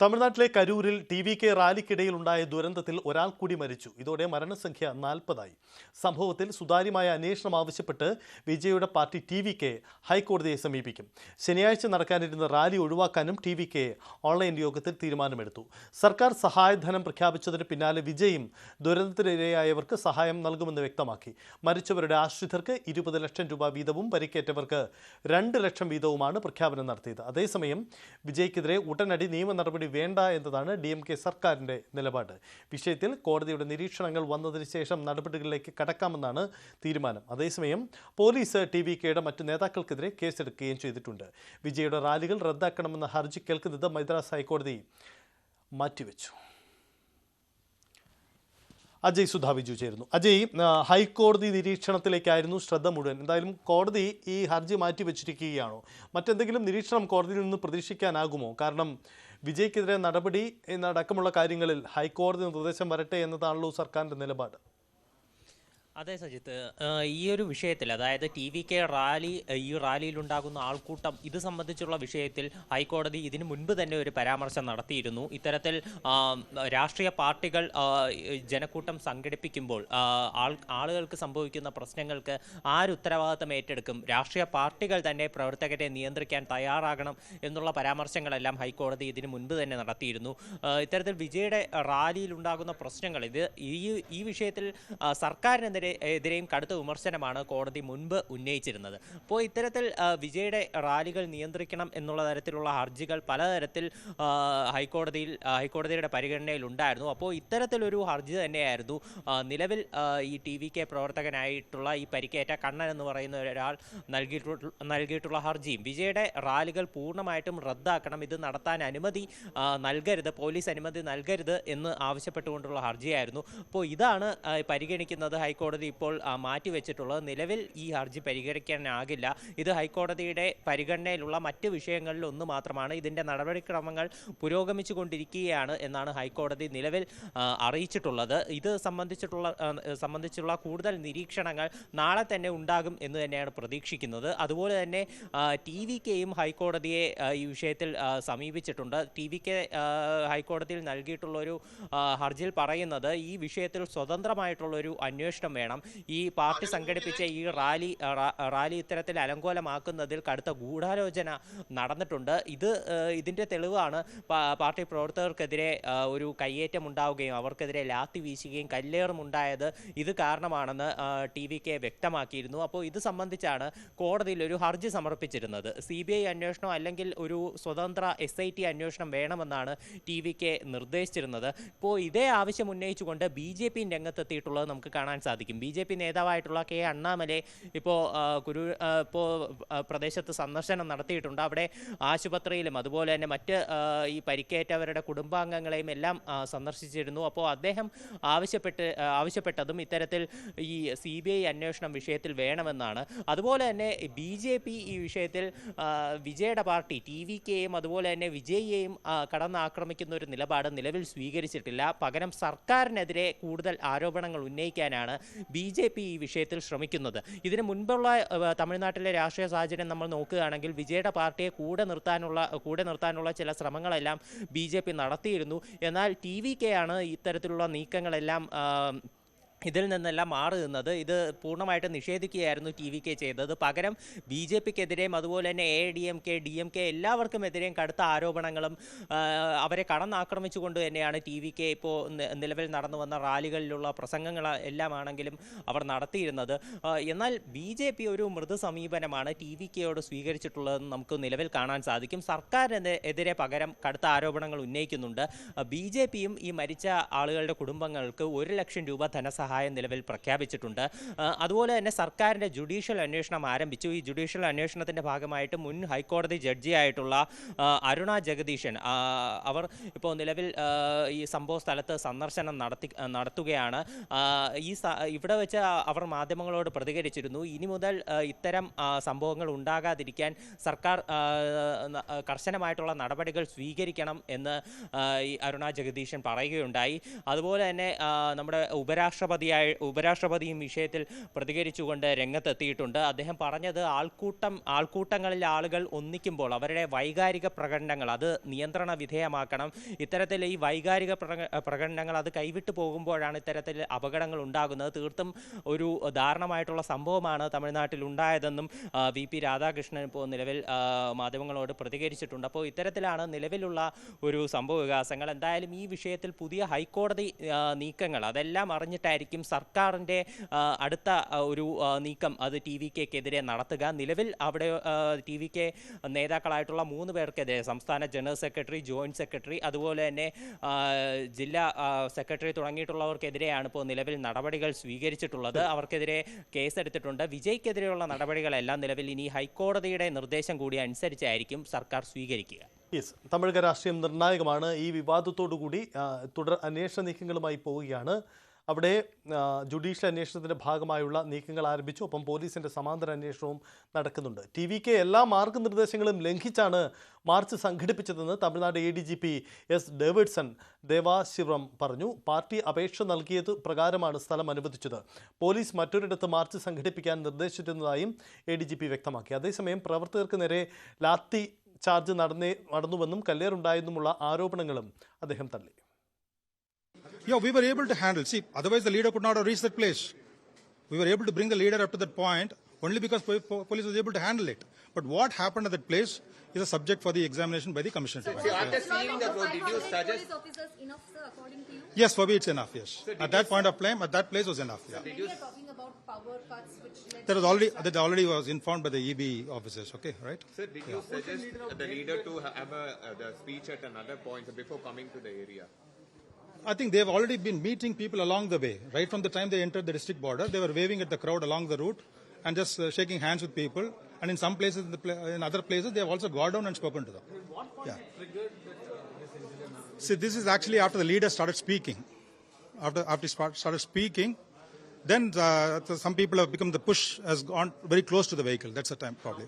തമിഴ്നാട്ടിലെ കരൂരിൽ ടി.വി.കെ റാലിക്കിടയിലുണ്ടായ ദുരന്തത്തിൽ ഒരാൾ കൂടി മരിച്ചു. ഇതോടെ മരണസംഖ്യ 40ആയി. സംഭവത്തിൽ സുതാര്യമായ അന്വേഷണം ആവശ്യപ്പെട്ട് വിജയുടെ പാർട്ടി ടി.വി.കെ ഹൈക്കോടതിയെ സമീപിക്കും. ശനിയാഴ്ച നടക്കാനിരുന്ന റാലി ഒഴിവാക്കാനും ടി.വി.കെ ഓൺലൈൻ യോഗത്തിൽ തീരുമാനമെടുത്തു. സർക്കാർ സഹായധനം പ്രഖ്യാപിച്ചതിന് പിന്നാലെ വിജയും ദുരന്തത്തിനിരയായവർക്ക് സഹായം നൽകുമെന്ന് വ്യക്തമാക്കി. മരിച്ചവരുടെ ആശ്രിതർക്ക് 20 ലക്ഷം രൂപ വീതവും പരിക്കേറ്റവർക്ക് 2 ലക്ഷം വീതവുമാണ് പ്രഖ്യാപനം നടത്തിയത്. അതേസമയം വിജയ്ക്കെതിരെ ഉടനടി നിയമ നടപടി വേണ്ട എന്നതാണ് DMK സർക്കാരിന്റെ നിലപാട്. വിഷയത്തിൽ കോടതിയുടെ നിരീക്ഷണങ്ങൾ വന്നതിന് ശേഷം നടപടികളിലേക്ക് കടക്കാമെന്നാണ് തീരുമാനം. അതേസമയം പോലീസ് ടി.വി.കെയുടെ മറ്റു നേതാക്കൾക്കെതിരെ കേസെടുക്കുകയും ചെയ്തിട്ടുണ്ട്. വിജയുടെ റാലികൾ റദ്ദാക്കണമെന്ന ഹർജി കേൾക്കുന്നത് മദ്രാസ് ഹൈക്കോടതി മാറ്റിവെച്ചു. അജയ് സുധാ വിജു ചേരുന്നു. അജയ്, ഹൈക്കോടതി നിരീക്ഷണത്തിലേക്കായിരുന്നു ശ്രദ്ധ മുഴുവൻ. എന്തായാലും കോടതി ഈ ഹർജി മാറ്റിവെച്ചിരിക്കുകയാണോ? മറ്റെന്തെങ്കിലും നിരീക്ഷണം കോടതിയിൽ നിന്ന് പ്രതീക്ഷിക്കാനാകുമോ? കാരണം വിജയ്ക്കെതിരെ നടപടി എന്നടക്കമുള്ള കാര്യങ്ങളിൽ ഹൈക്കോടതി നിർദ്ദേശം വരട്ടെ എന്നതാണല്ലോ സർക്കാരിൻ്റെ നിലപാട്. അതെ സജിത്ത്, ഈ ഒരു വിഷയത്തിൽ അതായത് ടി.വി.കെ റാലി, ഈ റാലിയിലുണ്ടാകുന്ന ആൾക്കൂട്ടം, ഇത് സംബന്ധിച്ചുള്ള വിഷയത്തിൽ ഹൈക്കോടതി ഇതിനു മുൻപ് തന്നെ ഒരു പരാമർശം നടത്തിയിരുന്നു. ഇത്തരത്തിൽ രാഷ്ട്രീയ പാർട്ടികൾ ജനക്കൂട്ടം സംഘടിപ്പിക്കുമ്പോൾ ആളുകൾക്ക് സംഭവിക്കുന്ന പ്രശ്നങ്ങൾക്ക് ആരുത്തരവാദിത്തം ഏറ്റെടുക്കും, രാഷ്ട്രീയ പാർട്ടികൾ തന്നെ പ്രവർത്തകരെ നിയന്ത്രിക്കാൻ തയ്യാറാകണം എന്നുള്ള പരാമർശങ്ങളെല്ലാം ഹൈക്കോടതി ഇതിനു മുൻപ് തന്നെ നടത്തിയിരുന്നു. ഇത്തരത്തിൽ വിജയുടെ റാലിയിലുണ്ടാകുന്ന പ്രശ്നങ്ങൾ, ഈ വിഷയത്തിൽ സർക്കാരിനെതിരെ എതിരെയും കടുത്ത വിമർശനമാണ് കോടതി മുൻപ് ഉന്നയിച്ചിരുന്നത്. അപ്പോൾ ഇത്തരത്തിൽ വിജയുടെ റാലികൾ നിയന്ത്രിക്കണം എന്നുള്ള തരത്തിലുള്ള ഹർജികൾ പലതരത്തിൽ ഹൈക്കോടതിയുടെ പരിഗണനയിലുണ്ടായിരുന്നു. അപ്പോൾ ഇത്തരത്തിലൊരു ഹർജി തന്നെയായിരുന്നു നിലവിൽ ഈ ടി.വി.കെ പ്രവർത്തകനായിട്ടുള്ള ഈ പരിക്കേറ്റ കണ്ണൻ എന്ന് പറയുന്ന ഒരാൾ നൽകിയിട്ടുള്ള ഹർജിയും. വിജയുടെ റാലികൾ പൂർണ്ണമായിട്ടും റദ്ദാക്കണം, ഇത് നടത്താൻ അനുമതി നൽകരുത്, പോലീസ് അനുമതി നൽകരുത് എന്ന് ആവശ്യപ്പെട്ടുകൊണ്ടുള്ള ഹർജിയായിരുന്നു. അപ്പോൾ ഇതാണ് പരിഗണിക്കുന്നത് ഹൈക്കോടതി ഇപ്പോൾ മാറ്റിവെച്ചിട്ടുള്ളത്. നിലവിൽ ഈ ഹർജി പരിഗണിക്കാനാകില്ല. ഇത് ഹൈക്കോടതിയുടെ പരിഗണനയിലുള്ള മറ്റ് വിഷയങ്ങളിൽ ഒന്ന് മാത്രമാണ്. ഇതിൻ്റെ നടപടിക്രമങ്ങൾ പുരോഗമിച്ചു കൊണ്ടിരിക്കുകയാണ് എന്നാണ് ഹൈക്കോടതി നിലവിൽ അറിയിച്ചിട്ടുള്ളത്. ഇത് സംബന്ധിച്ചുള്ള കൂടുതൽ നിരീക്ഷണങ്ങൾ നാളെ തന്നെ ഉണ്ടാകും എന്ന് തന്നെയാണ് പ്രതീക്ഷിക്കുന്നത്. അതുപോലെ തന്നെ ടി.വി.കെയും ഹൈക്കോടതിയെ ഈ വിഷയത്തിൽ സമീപിച്ചിട്ടുണ്ട്. ടി.വി.കെ ഹൈക്കോടതിയിൽ നൽകിയിട്ടുള്ളൊരു ഹർജിയിൽ പറയുന്നത് ഈ വിഷയത്തിൽ സ്വതന്ത്രമായിട്ടുള്ളൊരു അന്വേഷണം വേണം. ഈ പാർട്ടി സംഘടിപ്പിച്ച ഈ റാലി ഇത്തരത്തിൽ അലങ്കോലമാക്കുന്നതിൽ കടുത്ത ഗൂഢാലോചന നടന്നിട്ടുണ്ട്. ഇതിൻ്റെ തെളിവാണ് പാർട്ടി പ്രവർത്തകർക്കെതിരെ ഒരു കയ്യേറ്റം ഉണ്ടാവുകയും അവർക്കെതിരെ ലാത്തി വീശുകയും കല്ലേറും ഉണ്ടായത് ഇത് കാരണമാണെന്ന് ടി.വി.കെ വ്യക്തമാക്കിയിരുന്നു. അപ്പോൾ ഇത് സംബന്ധിച്ചാണ് കോടതിയിൽ ഒരു ഹർജി സമർപ്പിച്ചിരുന്നത്. CBI അന്വേഷണം അല്ലെങ്കിൽ ഒരു സ്വതന്ത്ര SIT അന്വേഷണം വേണമെന്നാണ് ടി.വി.കെ നിർദ്ദേശിച്ചിരുന്നത്. ഇപ്പോൾ ഇതേ ആവശ്യം ഉന്നയിച്ചുകൊണ്ട് BJP രംഗത്തെത്തിയിട്ടുള്ളത് നമുക്ക് കാണാൻ സാധിക്കും. BJP നേതാവായിട്ടുള്ള K അണ്ണാമലൈ ഇപ്പോൾ പ്രദേശത്ത് സന്ദർശനം നടത്തിയിട്ടുണ്ട്. അവിടെ ആശുപത്രിയിലും അതുപോലെ തന്നെ മറ്റ് ഈ പരിക്കേറ്റവരുടെ കുടുംബാംഗങ്ങളെയും എല്ലാം സന്ദർശിച്ചിരുന്നു. അപ്പോൾ അദ്ദേഹം ആവശ്യപ്പെട്ടതും ഇത്തരത്തിൽ ഈ CBI അന്വേഷണം വിഷയത്തിൽ വേണമെന്നാണ്. അതുപോലെ തന്നെ BJP ഈ വിഷയത്തിൽ വിജയുടെ പാർട്ടി ടി.വി.കെയും അതുപോലെ തന്നെ വിജയിയെയും കടന്നാക്രമിക്കുന്ന ഒരു നിലപാട് നിലവിൽ സ്വീകരിച്ചിട്ടില്ല. പകരം സർക്കാരിനെതിരെ കൂടുതൽ ആരോപണങ്ങൾ ഉന്നയിക്കാനാണ് BJP ഈ വിഷയത്തിൽ ശ്രമിക്കുന്നത്. ഇതിന് മുൻപുള്ള തമിഴ്നാട്ടിലെ രാഷ്ട്രീയ സാഹചര്യം നമ്മൾ നോക്കുകയാണെങ്കിൽ വിജയുടെ പാർട്ടിയെ കൂടെ നിർത്താനുള്ള ചില ശ്രമങ്ങളെല്ലാം BJP നടത്തിയിരുന്നു. എന്നാൽ ടി.വി.കെ ആണ് ഇത്തരത്തിലുള്ള നീക്കങ്ങളെല്ലാം ഇതിൽ നിന്നെല്ലാം മാറി നിന്നത്. ഇത് പൂർണ്ണമായിട്ട് നിഷേധിക്കുകയായിരുന്നു ടി.വി.കെ ചെയ്തത്. പകരം BJPക്കെതിരെയും അതുപോലെ തന്നെ AIADMK, DMK എല്ലാവർക്കുമെതിരെയും കടുത്ത ആരോപണങ്ങളും അവരെ കടന്നാക്രമിച്ചുകൊണ്ട് തന്നെയാണ് ടി.വി.കെ ഇപ്പോൾ നിലവിൽ നടന്നു വന്ന റാലികളിലുള്ള പ്രസംഗങ്ങൾ എല്ലാം ആണെങ്കിലും അവർ നടത്തിയിരുന്നത്. എന്നാൽ BJP ഒരു മൃദു സമീപനമാണ് ടി.വി.കെയോട് സ്വീകരിച്ചിട്ടുള്ളതെന്ന് നമുക്ക് നിലവിൽ കാണാൻ സാധിക്കും. സർക്കാരിനെതിരെ പകരം കടുത്ത ആരോപണങ്ങൾ ഉന്നയിക്കുന്നുണ്ട്. BJPയും ഈ മരിച്ച ആളുകളുടെ കുടുംബങ്ങൾക്ക് 1 ലക്ഷം രൂപ ധനസഹായം നിലവിൽ പ്രഖ്യാപിച്ചിട്ടുണ്ട്. അതുപോലെ തന്നെ സർക്കാരിൻ്റെ ജുഡീഷ്യൽ അന്വേഷണം ആരംഭിച്ചു. ഈ ജുഡീഷ്യൽ അന്വേഷണത്തിൻ്റെ ഭാഗമായിട്ട് മുൻ ഹൈക്കോടതി ജഡ്ജിയായിട്ടുള്ള അരുണ ജഗദീശൻ അവർ ഇപ്പോൾ നിലവിൽ ഈ സംഭവ സ്ഥലത്ത് സന്ദർശനം നടത്തുകയാണ്. ഇവിടെ വെച്ച് അവർ മാധ്യമങ്ങളോട് പ്രതികരിച്ചിരുന്നു. ഇനി മുതൽ ഇത്തരം സംഭവങ്ങൾ ഉണ്ടാകാതിരിക്കാൻ സർക്കാർ കർശനമായിട്ടുള്ള നടപടികൾ സ്വീകരിക്കണം എന്ന് ഈ അരുണ ജഗദീശൻ പറയുകയുണ്ടായി. അതുപോലെ തന്നെ നമ്മുടെ ഉപരാഷ്ട്രപതി ഉപരാഷ്ട്രപതിയും വിഷയത്തിൽ പ്രതികരിച്ചുകൊണ്ട് രംഗത്തെത്തിയിട്ടുണ്ട്. അദ്ദേഹം പറഞ്ഞത് ആൾക്കൂട്ടങ്ങളിൽ ആളുകൾ ഒന്നിക്കുമ്പോൾ അവരുടെ വൈകാരിക പ്രകടനങ്ങൾ അത് നിയന്ത്രണ വിധേയമാക്കണം. ഇത്തരത്തിൽ ഈ വൈകാരിക പ്രകടനങ്ങൾ അത് കൈവിട്ടു പോകുമ്പോഴാണ് ഇത്തരത്തിൽ അപകടങ്ങൾ ഉണ്ടാകുന്നത്. തീർത്തും ഒരു ദാരുണമായിട്ടുള്ള സംഭവമാണ് തമിഴ്നാട്ടിൽ ഉണ്ടായതെന്നും VP രാധാകൃഷ്ണൻ ഇപ്പോൾ നിലവിൽ മാധ്യമങ്ങളോട് പ്രതികരിച്ചിട്ടുണ്ട്. അപ്പോൾ ഇത്തരത്തിലാണ് നിലവിലുള്ള ഒരു സംഭവ വികാസങ്ങൾ. എന്തായാലും ഈ വിഷയത്തിൽ പുതിയ ഹൈക്കോടതി നീക്കങ്ങൾ അതെല്ലാം അറിഞ്ഞിട്ടായിരിക്കും സർക്കാരിൻ്റെ അടുത്ത ഒരു നീക്കം അത് TVKക്കെതിരെ നടത്തുക. നിലവിൽ അവിടെ TVK നേതാക്കളായിട്ടുള്ള 3 പേർക്കെതിരെ സംസ്ഥാന ജനറൽ സെക്രട്ടറി, ജോയിന്റ് സെക്രട്ടറി, അതുപോലെ തന്നെ ജില്ലാ സെക്രട്ടറി തുടങ്ങിയിട്ടുള്ളവർക്കെതിരെയാണ് ഇപ്പോൾ നിലവിൽ നടപടികൾ സ്വീകരിച്ചിട്ടുള്ളത്. അവർക്കെതിരെ കേസെടുത്തിട്ടുണ്ട്. വിജയ്ക്കെതിരെയുള്ള നടപടികളെല്ലാം നിലവിൽ ഇനി ഹൈക്കോടതിയുടെ നിർദ്ദേശം കൂടി അനുസരിച്ചായിരിക്കും സർക്കാർ സ്വീകരിക്കുക. തമിഴക രാഷ്ട്രീയം നിർണായകമാണ്. ഈ വിവാദത്തോടുകൂടി തുടർ അന്വേഷണ നീക്കങ്ങളുമായി പോവുകയാണ്. അവിടെ ജുഡീഷ്യൽ അന്വേഷണത്തിൻ്റെ ഭാഗമായുള്ള നീക്കങ്ങൾ ആരംഭിച്ചു. ഒപ്പം പോലീസിൻ്റെ സമാന്തര അന്വേഷണവും നടക്കുന്നുണ്ട്. TVK എല്ലാ മാർഗനിർദ്ദേശങ്ങളും ലംഘിച്ചാണ് മാർച്ച് സംഘടിപ്പിച്ചതെന്ന് Tamil Nadu ADGP S. Davidson Devasirvatham പറഞ്ഞു. പാർട്ടി അപേക്ഷ നൽകിയത് പ്രകാരമാണ് സ്ഥലം അനുവദിച്ചത്. പോലീസ് മറ്റൊരിടത്ത് മാർച്ച് സംഘടിപ്പിക്കാൻ നിർദ്ദേശിച്ചിരുന്നതായും ADGP വ്യക്തമാക്കി. അതേസമയം പ്രവർത്തകർക്ക് നേരെ ലാത്തി ചാർജ് നടന്നുവെന്നും കല്ലേറുണ്ടായെന്നുമുള്ള ആരോപണങ്ങളും അദ്ദേഹം തള്ളി. Yeah, we were able to handle. See, otherwise the leader could not have reached that place. We were able to bring the leader up to that point only because police was able to handle it. But what happened at that place is a subject for the examination by the commission. After seeing the road, did you suggest? Police officers enough, sir, according to you? Yes, for me it's enough. Yes, at that point of time, at that place was enough. Yeah. When we are talking about power cuts, which led That already was informed by the EB officers. Okay, right? Sir, did you suggest the leader to have the speech at another point before coming to the area? I think they've already been meeting people along the way. Right from the time they entered the district border, they were waving at the crowd along the route and just shaking hands with people. And in some places, in other places, they have also gone down and spoken to them. Yeah. See, this is actually after the leader started speaking. After he started speaking, then some people have become, the push has gone very close to the vehicle. That's the time probably.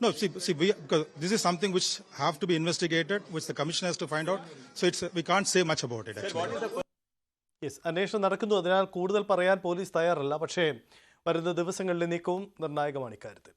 No, because this is something which have to be investigated, which the commission has to find out. So we can't say much about it actually. അന്വേഷണം നടക്കുന്നു. അതിനാൽ കൂടുതൽ പറയാൻ police തയ്യാറല്ല. പക്ഷേ വരുന്ന ദിവസങ്ങളിലെ നീക്കവും നിർണായകമാണ് ഇക്കാര്യത്തിൽ.